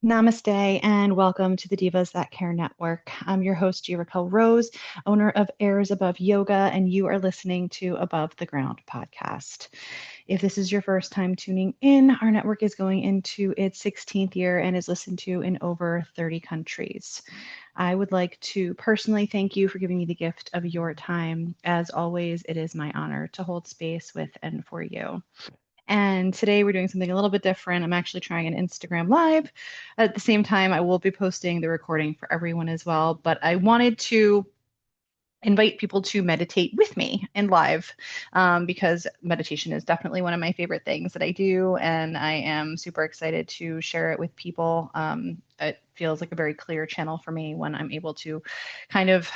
Namaste and welcome to the Divas That Care Network. I'm your host, Gia-Raquel Rose, owner of Airs Above Yoga, and you are listening to Above the Ground podcast. If this is your first time tuning in, our network is going into its 16th year and is listened to in over 30 countries. I would like to personally thank you for giving me the gift of your time. As always, it is my honor to hold space with and for you. And today we're doing something a little bit different. I'm actually trying an Instagram Live. At the same time, I will be posting the recording for everyone as well. But I wanted to invite people to meditate with me in live because meditation is definitely one of my favorite things that I do. And I am super excited to share it with people. It feels like a very clear channel for me when I'm able to kind of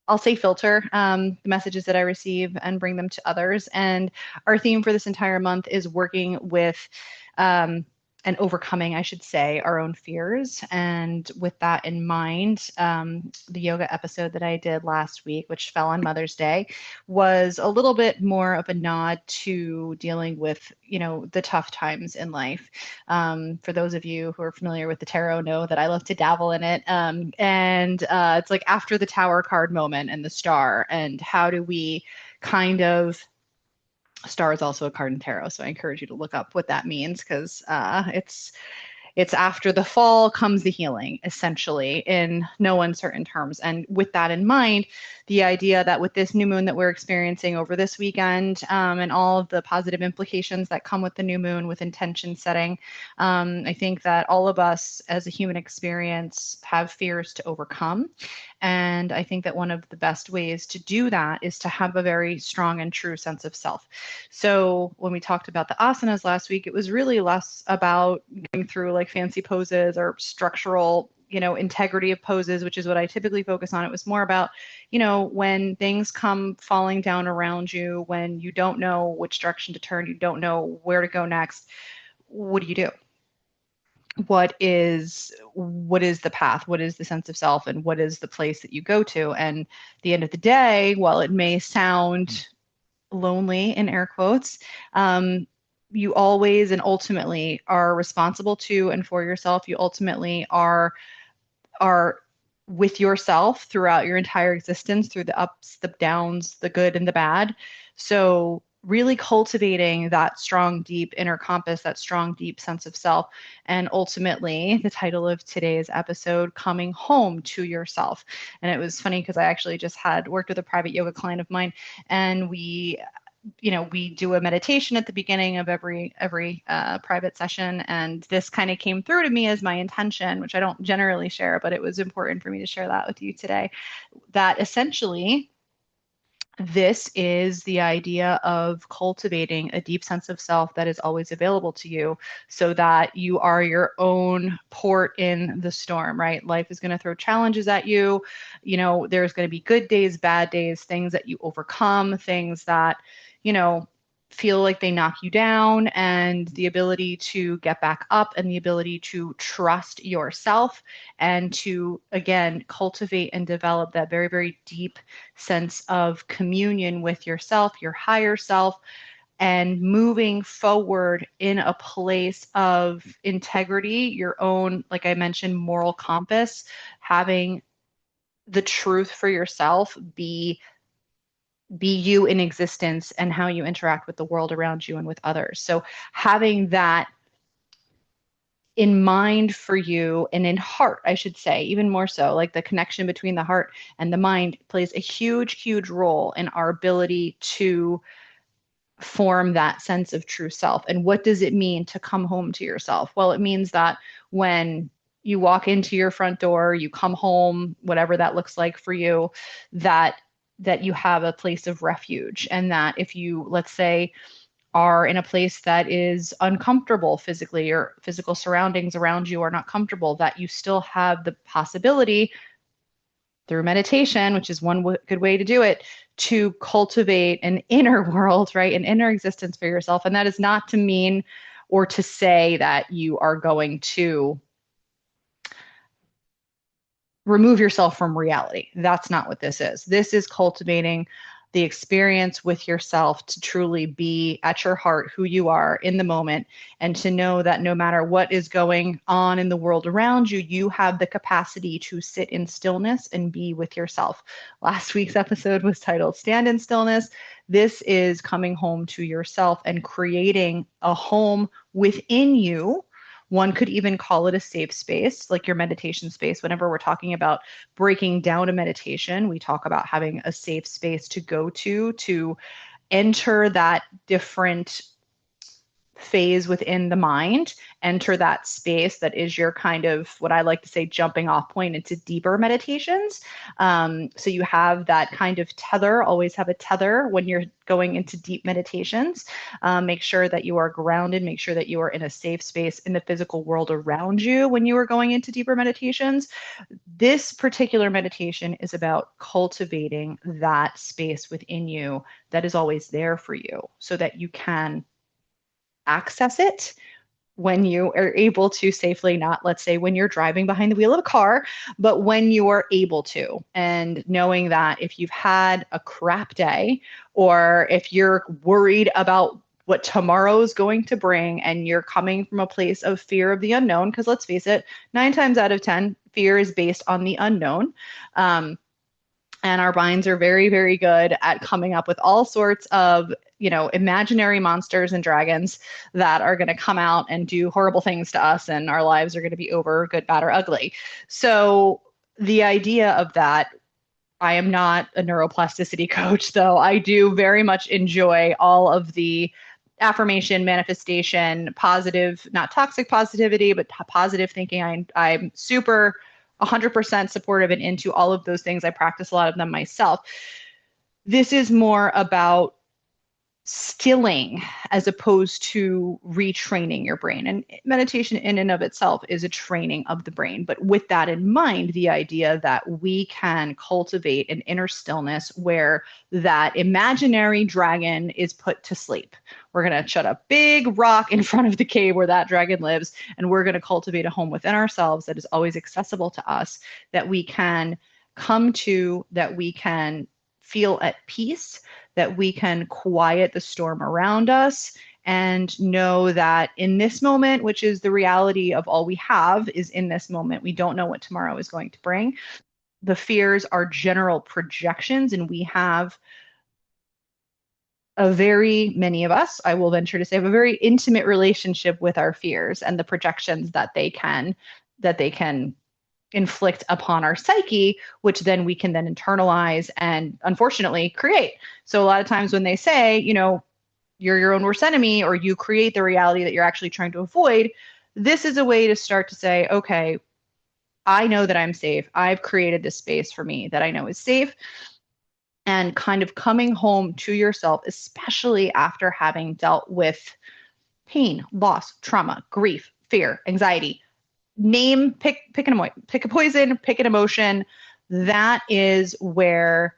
I'll say filter the messages that I receive and bring them to others. And our theme for this entire month is working with um, and overcoming, I should say, our own fears. And with that in mind, the yoga episode that I did last week, which fell on Mother's Day, was a little bit more of a nod to dealing with, the tough times in life. For those of you who are familiar with the tarot, know that I love to dabble in it. And it's like after the tower card moment and the star, and how do we kind of star is also a card in tarot, so I encourage you to look up what that means because it's after the fall comes the healing, essentially, in no uncertain terms. And with that in mind, the idea that with this new moon that we're experiencing over this weekend and all of the positive implications that come with the new moon with intention setting, I think that all of us as a human experience have fears to overcome. And I think that one of the best ways to do that is to have a very strong and true sense of self. So when we talked about the asanas last week, it was really less about going through like fancy poses or structural, integrity of poses, which is what I typically focus on. It was more about, when things come falling down around you, when you don't know which direction to turn, you don't know where to go next, what do you do? What is the path, what is the sense of self, and what is the place that you go to? And at the end of the day, while it may sound lonely in air quotes, you always and ultimately are responsible to and for yourself. You ultimately are with yourself throughout your entire existence, through the ups, the downs, the good and the bad. So really cultivating that strong, deep inner compass, that strong, deep sense of self. And ultimately, the title of today's episode, coming home to yourself. And it was funny because I actually just had worked with a private yoga client of mine, and we do a meditation at the beginning of every private session, and this kind of came through to me as my intention, which I don't generally share, but it was important for me to share that with you today. That essentially this is the idea of cultivating a deep sense of self that is always available to you so that you are your own port in the storm, right? Life is going to throw challenges at you. There's going to be good days, bad days, things that you overcome, things that, you know, feel like they knock you down, and the ability to get back up and the ability to trust yourself and to, again, cultivate and develop that very, very deep sense of communion with yourself, your higher self, and moving forward in a place of integrity, your own, like I mentioned, moral compass, having the truth for yourself be you in existence and how you interact with the world around you and with others. So having that in mind for you and in heart, I should say, even more so, like the connection between the heart and the mind plays a huge, huge role in our ability to form that sense of true self. And what does it mean to come home to yourself? Well, it means that when you walk into your front door, you come home, whatever that looks like for you, that you have a place of refuge, and that if you, let's say, are in a place that is uncomfortable physically, or physical surroundings around you are not comfortable, that you still have the possibility through meditation, which is one good way to do it, to cultivate an inner world, right? An inner existence for yourself. And that is not to mean or to say that you are going to remove yourself from reality. That's not what this is. This is cultivating the experience with yourself to truly be at your heart who you are in the moment, and to know that no matter what is going on in the world around you, you have the capacity to sit in stillness and be with yourself. Last week's episode was titled Stand in Stillness. This is coming home to yourself and creating a home within you. One could even call it a safe space, like your meditation space. Whenever we're talking about breaking down a meditation, we talk about having a safe space to go to enter that different phase within the mind, enter that space that is your kind of what I like to say jumping off point into deeper meditations. So you have that kind of tether, always have a tether when you're going into deep meditations. Make sure that you are grounded, make sure that you are in a safe space in the physical world around you when you are going into deeper meditations. This particular meditation is about cultivating that space within you that is always there for you so that you can access it when you are able to safely, not let's say when you're driving behind the wheel of a car, but when you are able to. And knowing that if you've had a crap day, or if you're worried about what tomorrow is going to bring, and you're coming from a place of fear of the unknown, because let's face it, 9 times out of 10, fear is based on the unknown. And our minds are very, very good at coming up with all sorts of, imaginary monsters and dragons that are going to come out and do horrible things to us, and our lives are going to be over, good, bad, or ugly. So the idea of that, I am not a neuroplasticity coach, though I do very much enjoy all of the affirmation, manifestation, positive, not toxic positivity, but positive thinking. I'm super 100% supportive and into all of those things. I practice a lot of them myself. This is more about stilling as opposed to retraining your brain. And meditation in and of itself is a training of the brain. But with that in mind, the idea that we can cultivate an inner stillness where that imaginary dragon is put to sleep. We're going to shut a big rock in front of the cave where that dragon lives, and we're going to cultivate a home within ourselves that is always accessible to us, that we can come to, that we can feel at peace, that we can quiet the storm around us, and know that in this moment, which is the reality of all we have, is in this moment. We don't know what tomorrow is going to bring. The fears are general projections, and we have many of us, I will venture to say, have a very intimate relationship with our fears and the projections that they can inflict upon our psyche, which then we can then internalize and unfortunately create. So a lot of times when they say, you're your own worst enemy, or you create the reality that you're actually trying to avoid, this is a way to start to say, okay, I know that I'm safe. I've created this space for me that I know is safe. And kind of coming home to yourself, especially after having dealt with pain, loss, trauma, grief, fear, anxiety, pick a poison, pick an emotion. That is where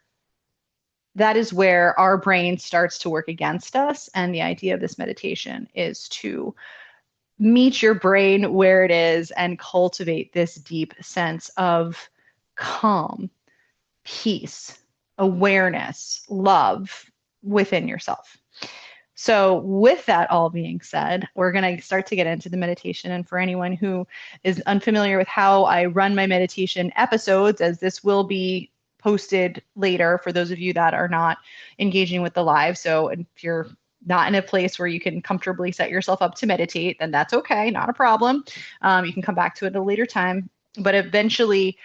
our brain starts to work against us. And the idea of this meditation is to meet your brain where it is and cultivate this deep sense of calm, peace, awareness, love within yourself. So, with that all being said, we're going to start to get into the meditation. And for anyone who is unfamiliar with how I run my meditation episodes, as this will be posted later for those of you that are not engaging with the live. So, if you're not in a place where you can comfortably set yourself up to meditate, then that's okay, not a problem. You can come back to it at a later time. But eventually,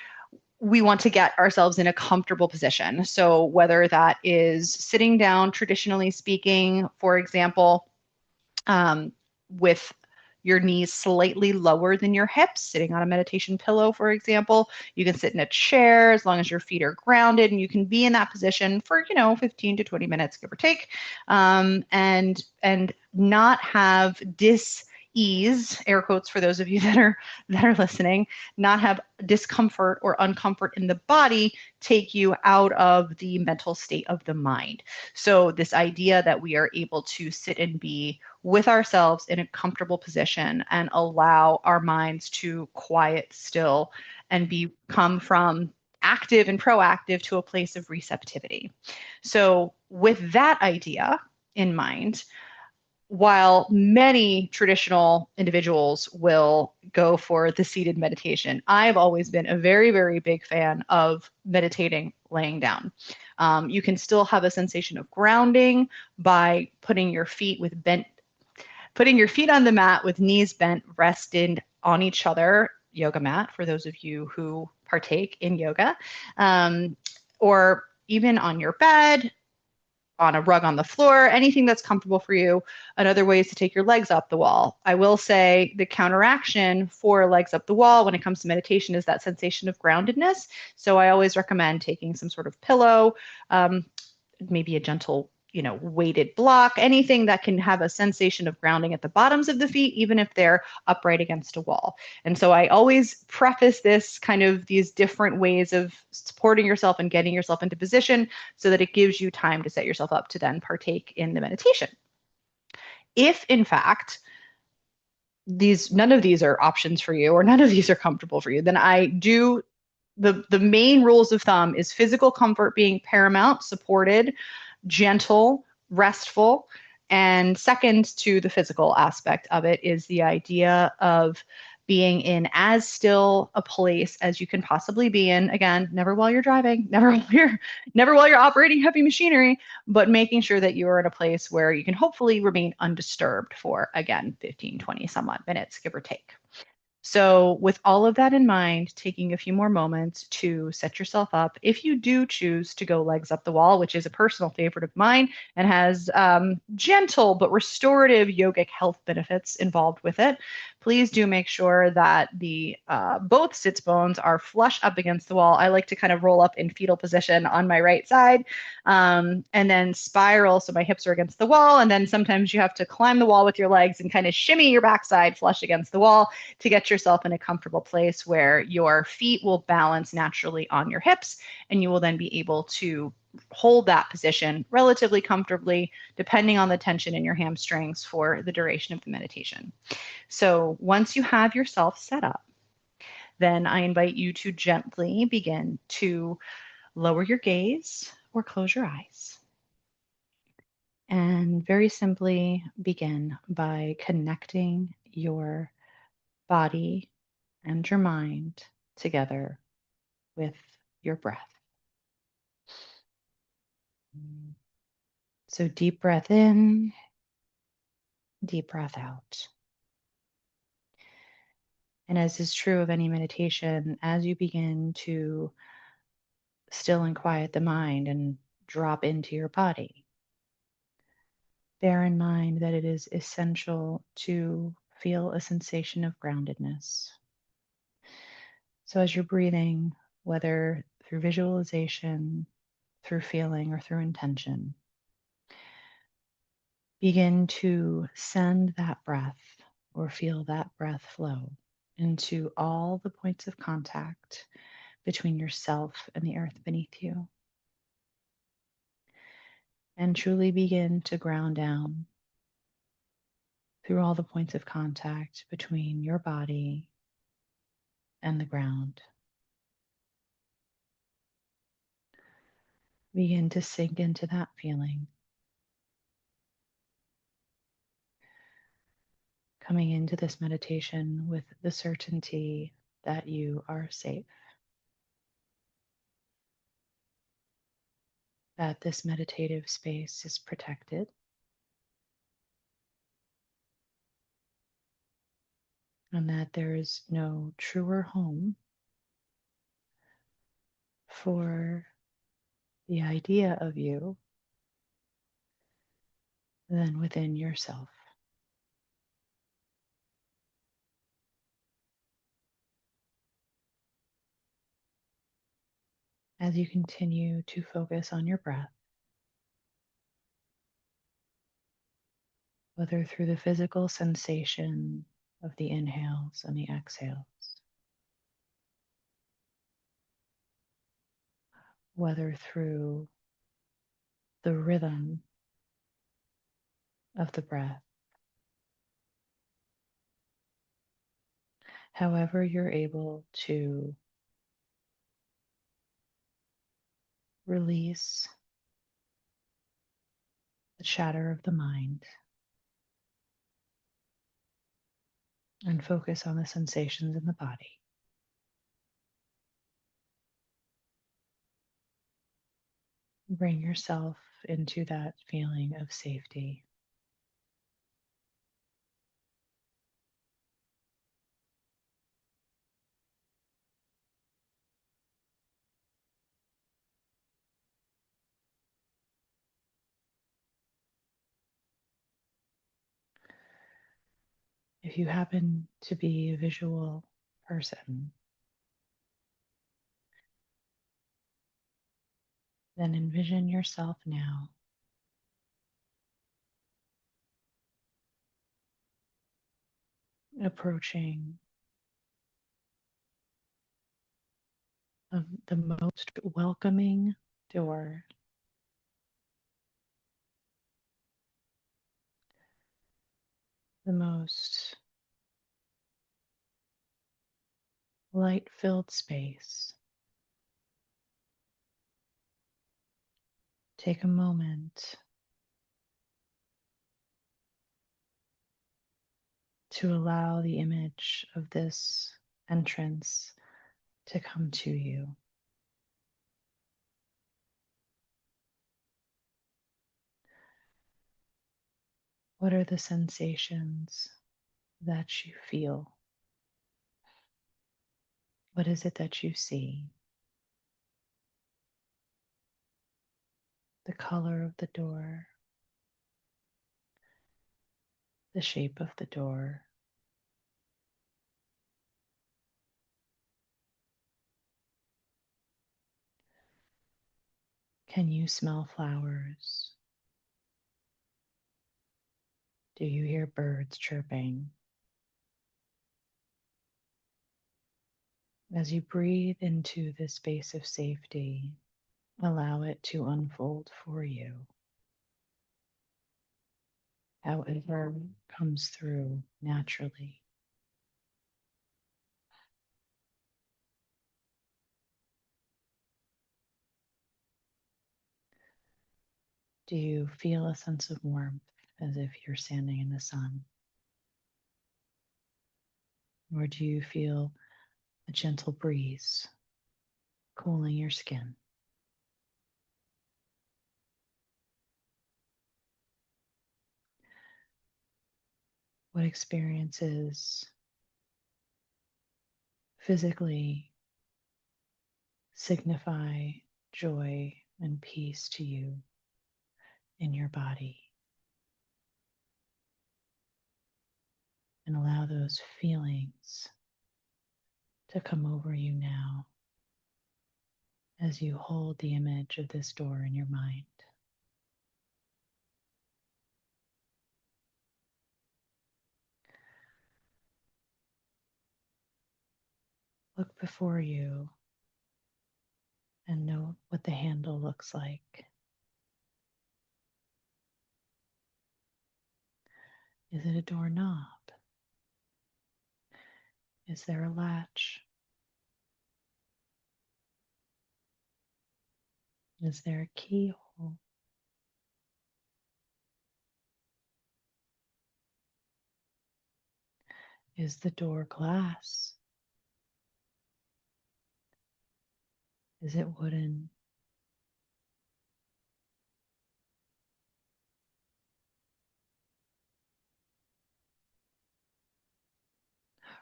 we want to get ourselves in a comfortable position. So whether that is sitting down, traditionally speaking, for example, with your knees slightly lower than your hips, sitting on a meditation pillow, for example. You can sit in a chair as long as your feet are grounded, and you can be in that position for, 15 to 20 minutes, give or take, and not have ease, air quotes for those of you that are listening, not have discomfort or uncomfort in the body take you out of the mental state of the mind. So this idea that we are able to sit and be with ourselves in a comfortable position and allow our minds to quiet still and come from active and proactive to a place of receptivity. So with that idea in mind, while many traditional individuals will go for the seated meditation, I've always been a very, very big fan of meditating laying down. You can still have a sensation of grounding by putting your feet on the mat with knees bent, rested on each other, yoga mat for those of you who partake in yoga, um, or even on your bed, on a rug on the floor, anything that's comfortable for you. Another way is to take your legs up the wall. I will say the counteraction for legs up the wall when it comes to meditation is that sensation of groundedness. So I always recommend taking some sort of pillow, um, maybe a gentle, weighted block, anything that can have a sensation of grounding at the bottoms of the feet, even if they're upright against a wall. And so I always preface this kind of these different ways of supporting yourself and getting yourself into position so that it gives you time to set yourself up to then partake in the meditation. If in fact these none of these are options for you or none of these are comfortable for you, then I do the main rules of thumb is physical comfort being paramount, supported, gentle, restful. And second to the physical aspect of it is the idea of being in as still a place as you can possibly be in. Again, never while you're driving, never while you're operating heavy machinery, but making sure that you are in a place where you can hopefully remain undisturbed for again 15, 20 some odd minutes, give or take. So, with all of that in mind, taking a few more moments to set yourself up. If you do choose to go legs up the wall, which is a personal favorite of mine and has gentle but restorative yogic health benefits involved with it, please do make sure that the both sits bones are flush up against the wall. I like to kind of roll up in fetal position on my right side, and then spiral so my hips are against the wall. And then sometimes you have to climb the wall with your legs and kind of shimmy your backside flush against the wall to get yourself in a comfortable place where your feet will balance naturally on your hips and you will then be able to hold that position relatively comfortably, depending on the tension in your hamstrings for the duration of the meditation. So once you have yourself set up, then I invite you to gently begin to lower your gaze or close your eyes. And very simply begin by connecting your body and your mind together with your breath. So deep breath in, deep breath out. And as is true of any meditation, as you begin to still and quiet the mind and drop into your body, bear in mind that it is essential to feel a sensation of groundedness. So as you're breathing, whether through visualization, through feeling, or through intention, begin to send that breath or feel that breath flow into all the points of contact between yourself and the earth beneath you. And truly begin to ground down through all the points of contact between your body and the ground. Begin to sink into that feeling, coming into this meditation with the certainty that you are safe, that this meditative space is protected, and that there is no truer home for the idea of you than within yourself. As you continue to focus on your breath, whether through the physical sensation of the inhales and the exhales, whether through the rhythm of the breath, however you're able to release the chatter of the mind, and focus on the sensations in the body. Bring yourself into that feeling of safety. If you happen to be a visual person, then envision yourself now approaching of the most welcoming door, the most light-filled space. Take a moment to allow the image of this entrance to come to you. What are the sensations that you feel? What is it that you see? The color of the door, the shape of the door. Can you smell flowers? Do you hear birds chirping? As you breathe into this space of safety, allow it to unfold for you. However comes through naturally. Do you feel a sense of warmth as if you're standing in the sun? Or do you feel a gentle breeze cooling your skin? What experiences physically signify joy and peace to you in your body? And allow those feelings to come over you now as you hold the image of this door in your mind. Look before you and note what the handle looks like. Is it a doorknob? Is there a latch? Is there a keyhole? Is the door glass? Is it wooden?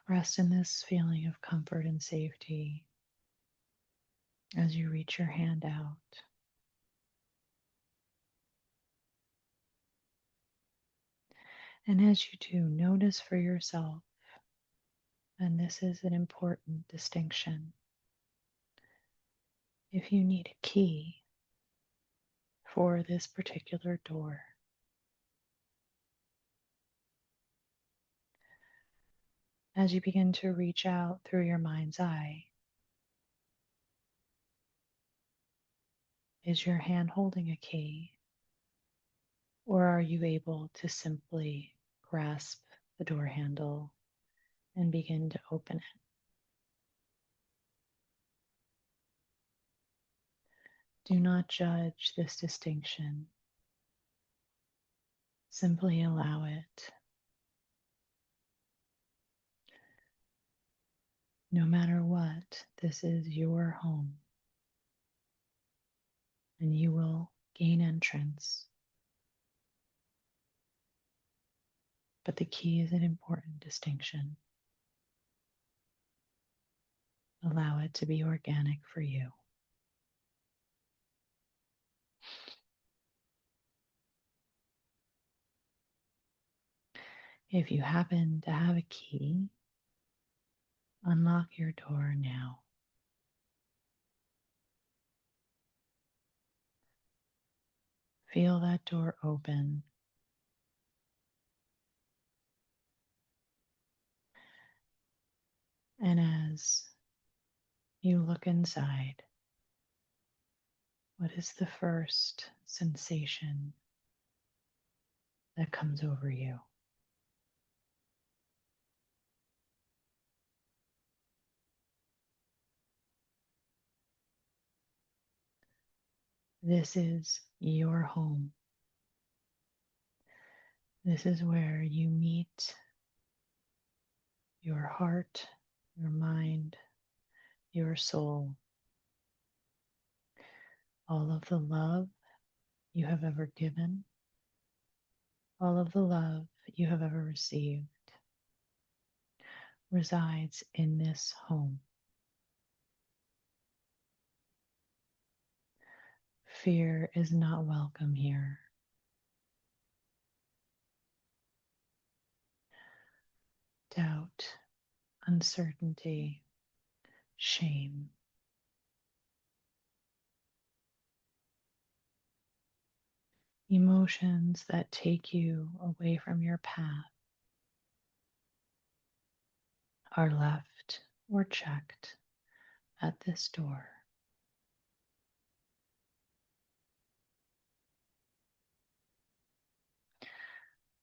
Rest in this feeling of comfort and safety as you reach your hand out. And as you do, notice for yourself, and this is an important distinction, if you need a key for this particular door. As you begin to reach out through your mind's eye, is your hand holding a key, or are you able to simply grasp the door handle and begin to open it? Do not judge this distinction. Simply allow it. No matter what, this is your home, and you will gain entrance. But the key is an important distinction. Allow it to be organic for you. If you happen to have a key, unlock your door now. Feel that door open. And as you look inside, what is the first sensation that comes over you? This is your home. This is where you meet your heart, your mind, your soul, all of the love you have ever given, all of the love you have ever received resides in this home. Fear is not welcome here. Doubt, uncertainty, shame. Emotions that take you away from your path are left or checked at this door.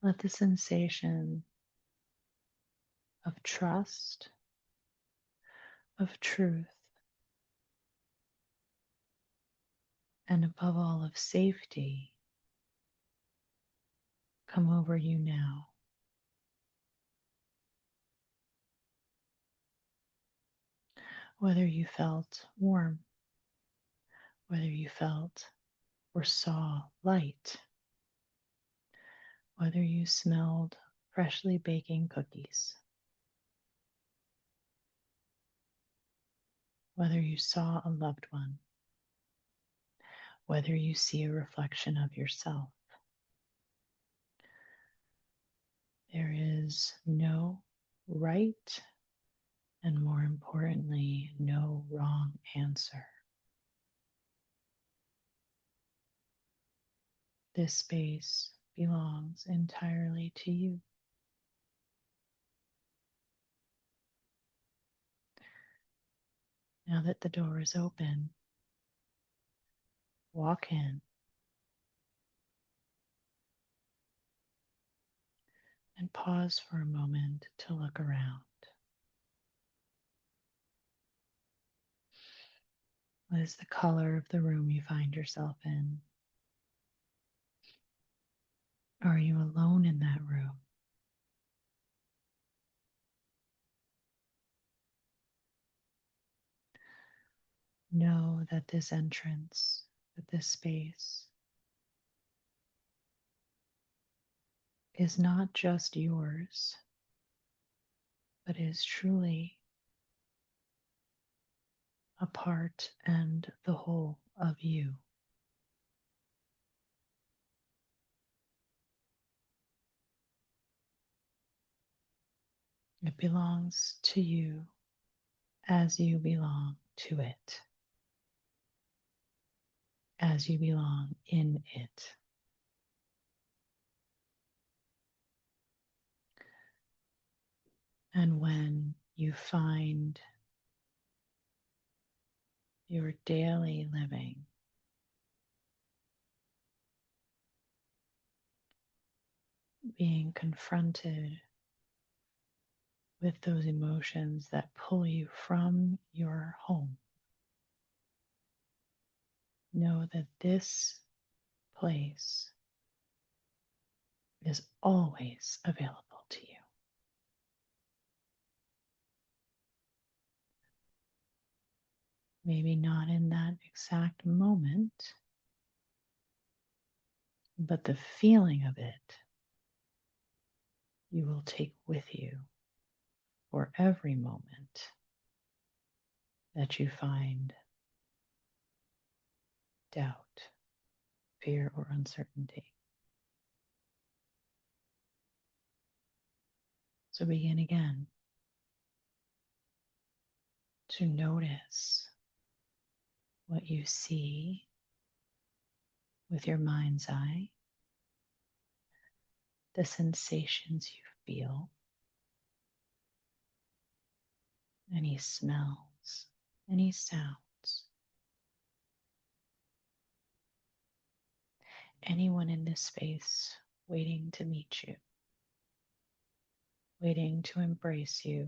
Let the sensation of trust, of truth, and above all of safety come over you now. Whether you felt warm, whether you felt or saw light, whether you smelled freshly baking cookies, whether you saw a loved one, whether you see a reflection of yourself. There is no right and, more importantly, no wrong answer. This space belongs entirely to you. Now that the door is open, walk in and pause for a moment to look around. What is the color of the room you find yourself in? Are you alone in that room? Know that this entrance, that this space is not just yours, but is truly a part and the whole of you. It belongs to you as you belong to it, as you belong in it. And when you find your daily living being confronted with those emotions that pull you from your home, know that this place is always available to you. Maybe not in that exact moment, but the feeling of it you will take with you for every moment that you find doubt, fear, or uncertainty. So begin again to notice what you see with your mind's eye, the sensations you feel, any smells, any sounds. Anyone in this space waiting to meet you, waiting to embrace you.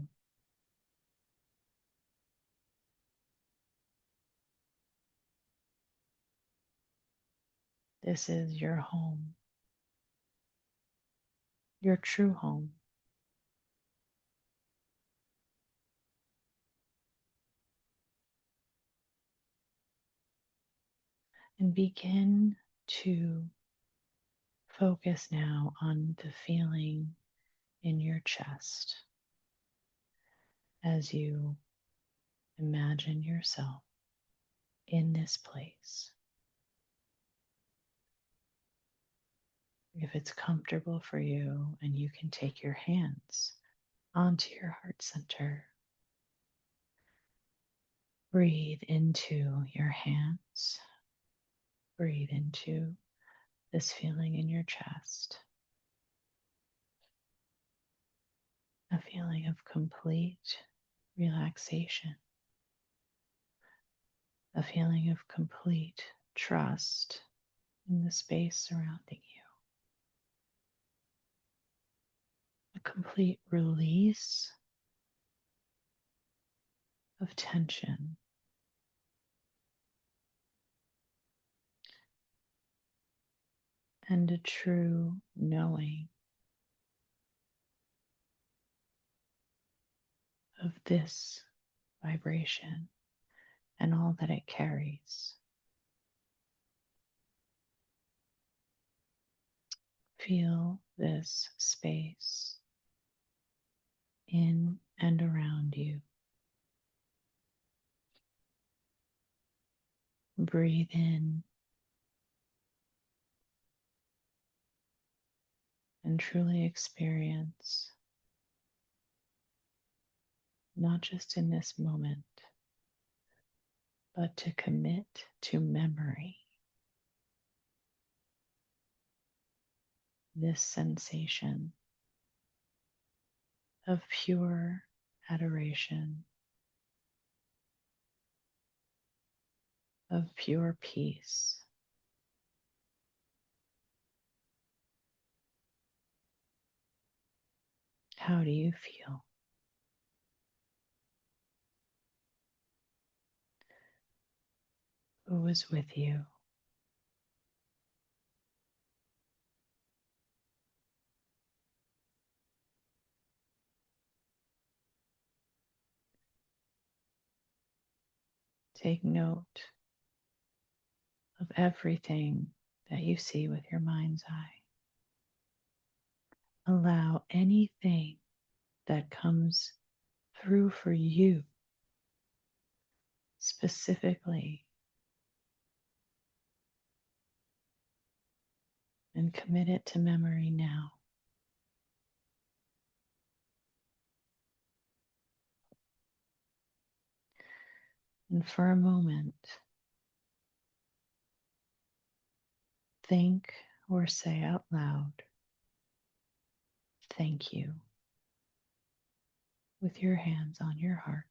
This is your home, your true home. And begin to focus now on the feeling in your chest as you imagine yourself in this place. If it's comfortable for you and you can take your hands onto your heart center, breathe into your hands, breathe into this feeling in your chest, a feeling of complete relaxation, a feeling of complete trust in the space surrounding you, a complete release of tension, and a true knowing of this vibration and all that it carries. Feel this space in and around you. Breathe in and truly experience, not just in this moment, but to commit to memory this sensation of pure adoration, of pure peace. How do you feel? Who is with you? Take note of everything that you see with your mind's eye. Allow anything that comes through for you specifically and commit it to memory now. And for a moment, think or say out loud, thank you, with your hands on your heart.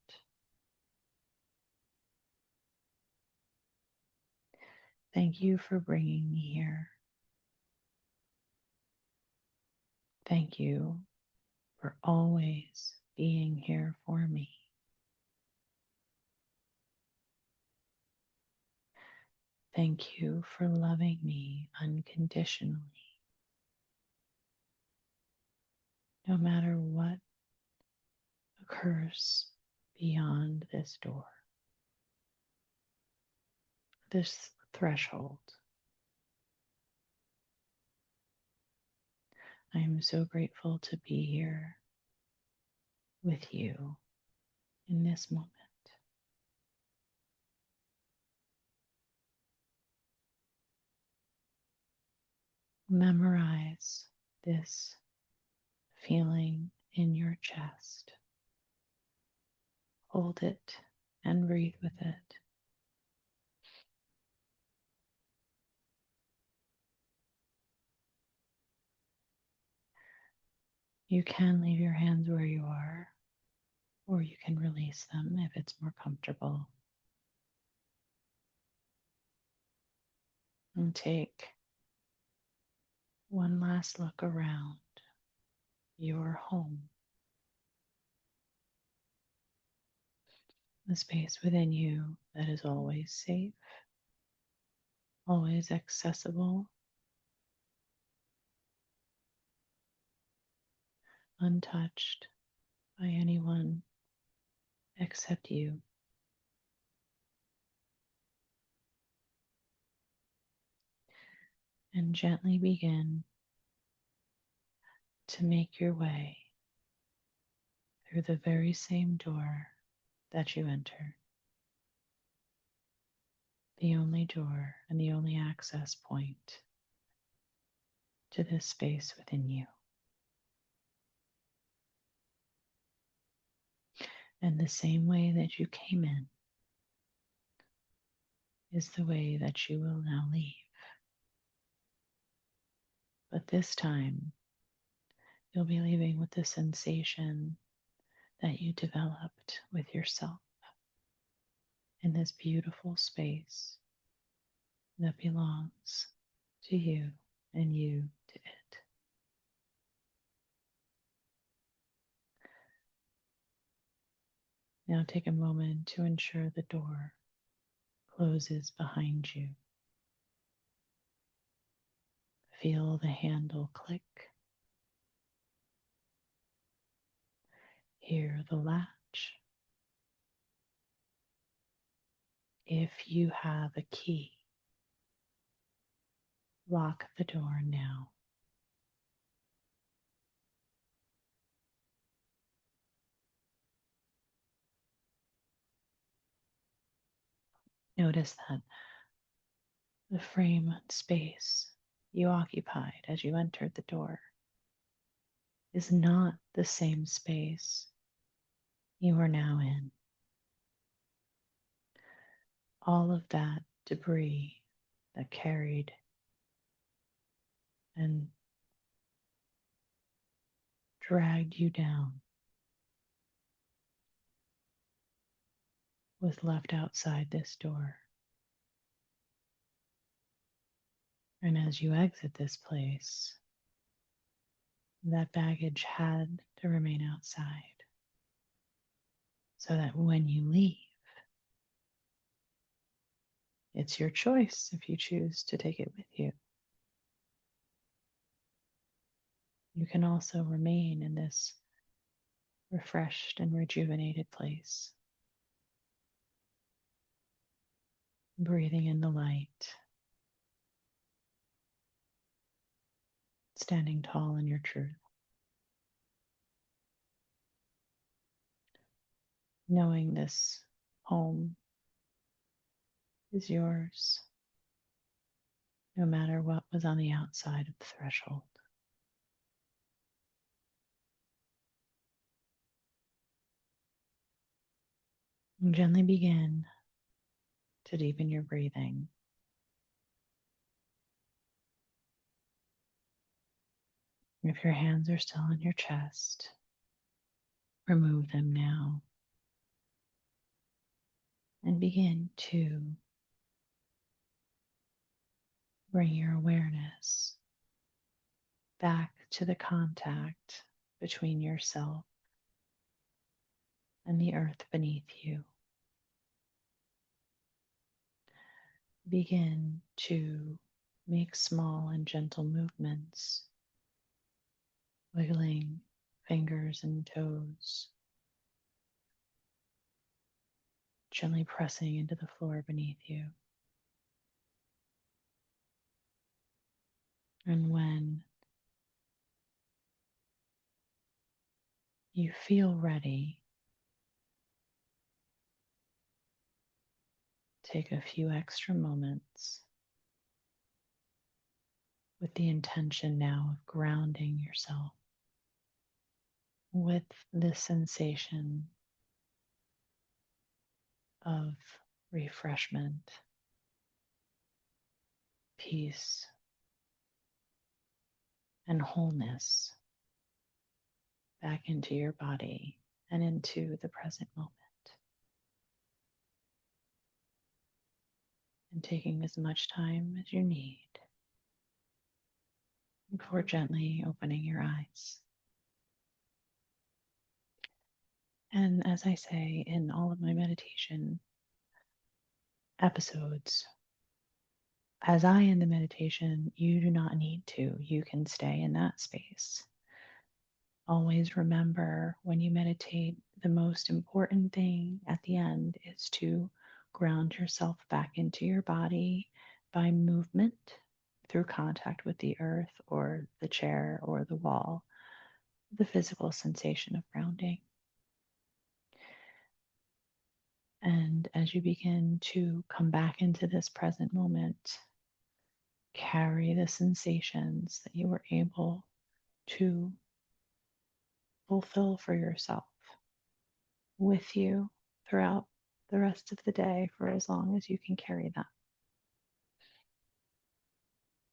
Thank you for bringing me here. Thank you for always being here for me. Thank you for loving me unconditionally. no matter what occurs beyond this door, this threshold. I am so grateful to be here with you in this moment. Memorize this feeling in your chest. Hold it and breathe with it. You can leave your hands where you are, or you can release them if it's more comfortable. And take one last look around your home, the space within you that is always safe, always accessible, untouched by anyone except you. And gently begin to make your way through the very same door that you enter, the only door and the only access point to this space within you. And the same way that you came in is the way that you will now leave. But this time, you'll be leaving with the sensation that you developed with yourself in this beautiful space that belongs to you and you to it. Now take a moment to ensure the door closes behind you. Feel the handle click. Hear the latch. If you have a key, lock the door now. Notice that the frame space you occupied as you entered the door is not the same space you are now in. All of that debris that carried and dragged you down was left outside this door. And as you exit this place, that baggage had to remain outside so that when you leave, it's your choice if you choose to take it with you. You can also remain in this refreshed and rejuvenated place, breathing in the light, standing tall in your truth, knowing this home is yours, no matter what was on the outside of the threshold. And gently begin to deepen your breathing. If your hands are still on your chest, remove them now and begin to bring your awareness back to the contact between yourself and the earth beneath you. Begin to make small and gentle movements, wiggling fingers and toes, gently pressing into the floor beneath you. And when you feel ready, take a few extra moments with the intention now of grounding yourself with this sensation of refreshment, peace, and wholeness back into your body and into the present moment. And taking as much time as you need before gently opening your eyes. And as I say in all of my meditation episodes, as I end the meditation, you do not need to. You can stay in that space. Always remember when you meditate, the most important thing at the end is to ground yourself back into your body by movement through contact with the earth or the chair or the wall, the physical sensation of grounding. And as you begin to come back into this present moment, carry the sensations that you were able to fulfill for yourself with you throughout the rest of the day for as long as you can carry them.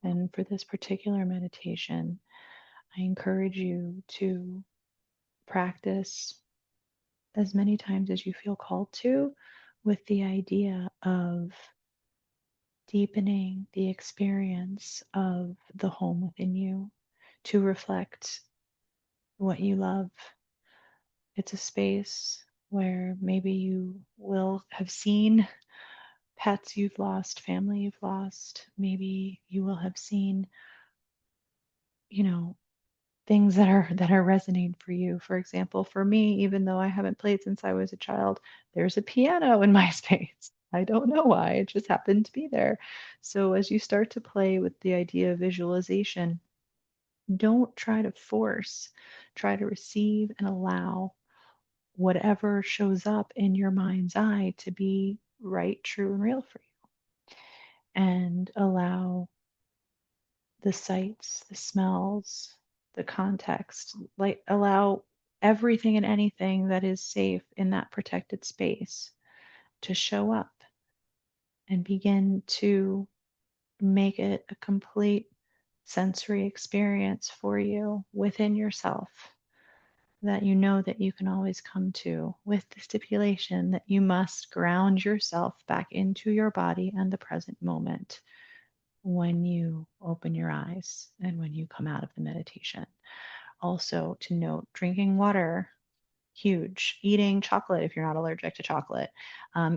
And for this particular meditation, I encourage you to practice as many times as you feel called to, with the idea of deepening the experience of the home within you to reflect what you love. It's a space where maybe you will have seen pets you've lost, family you've lost. Maybe you will have seen, you know, things that are resonating for you. For example, for me, even though I haven't played since I was a child, there's a piano in my space. I don't know why, it just happened to be there. So as you start to play with the idea of visualization, don't try to force, try to receive and allow whatever shows up in your mind's eye to be right, true, and real for you. And allow the sights, the smells, the context, like allow everything and anything that is safe in that protected space to show up and begin to make it a complete sensory experience for you within yourself that you know that you can always come to, with the stipulation that you must ground yourself back into your body and the present moment when you open your eyes and when you come out of the meditation. Also, to note, drinking water, huge. Eating chocolate if you're not allergic to chocolate.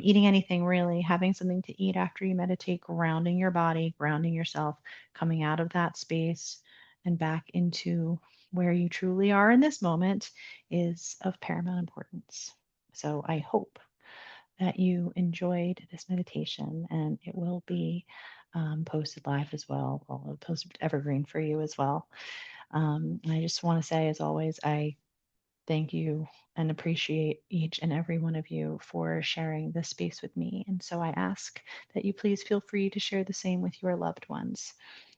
Eating anything really, having something to eat after you meditate, grounding your body, grounding yourself, coming out of that space and back into where you truly are in this moment is of paramount importance. So I hope that you enjoyed this meditation, and it will be posted live as well. I'll post evergreen for you as well. And I just want to say, as always, I thank you and appreciate each and every one of you for sharing this space with me. And so I ask that you please feel free to share the same with your loved ones.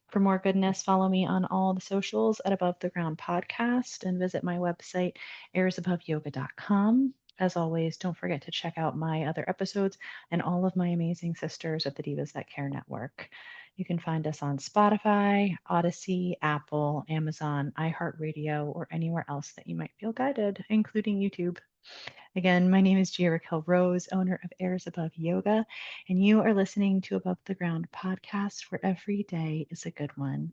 For more goodness, follow me on all the socials at Above the Ground Podcast and visit my website, airsaboveyoga.com. As always, don't forget to check out my other episodes and all of my amazing sisters at the Divas That Care Network. You can find us on Spotify, Odyssey, Apple, Amazon, iHeartRadio, or anywhere else that you might feel guided, including YouTube. Again, my name is Gia-Raquel Rose, owner of Airs Above Yoga, and you are listening to Above the Ground podcast, where every day is a good one.